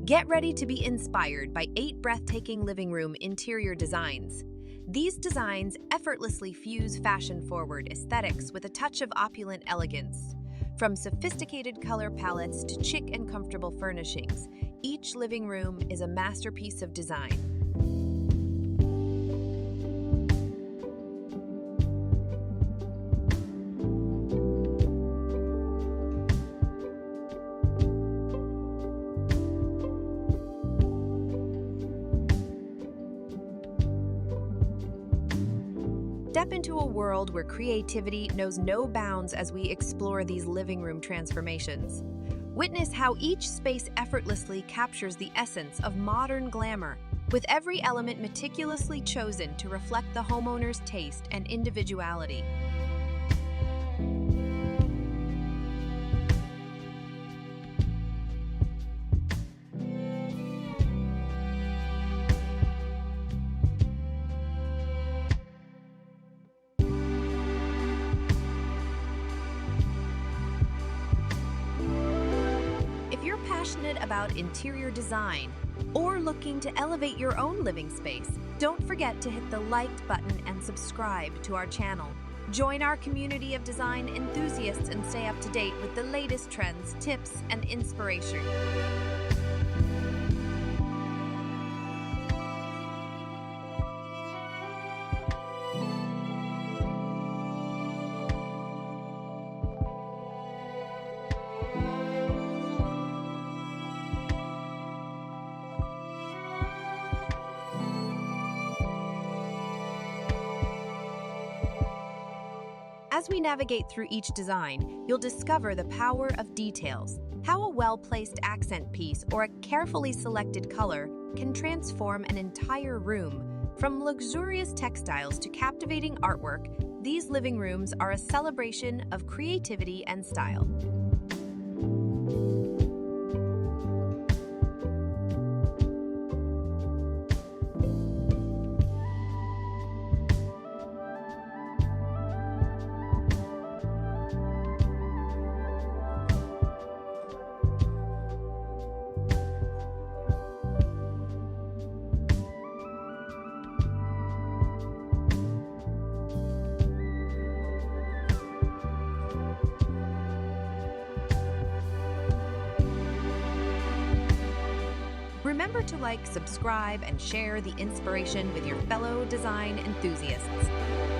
Get ready to be inspired by 8 breathtaking living room interior designs. These designs effortlessly fuse fashion-forward aesthetics with a touch of opulent elegance. From sophisticated color palettes to chic and comfortable furnishings, each living room is a masterpiece of design. Step into a world where creativity knows no bounds as we explore these living room transformations. Witness how each space effortlessly captures the essence of modern glamour, with every element meticulously chosen to reflect the homeowner's taste and individuality. If you're passionate about interior design or looking to elevate your own living space, don't forget to hit the like button and subscribe to our channel. Join our community of design enthusiasts and stay up to date with the latest trends, tips, and inspiration. As we navigate through each design, you'll discover the power of details, how a well-placed accent piece or a carefully selected color can transform an entire room. From luxurious textiles to captivating artwork, these living rooms are a celebration of creativity and style. Remember to like, subscribe, and share the inspiration with your fellow design enthusiasts.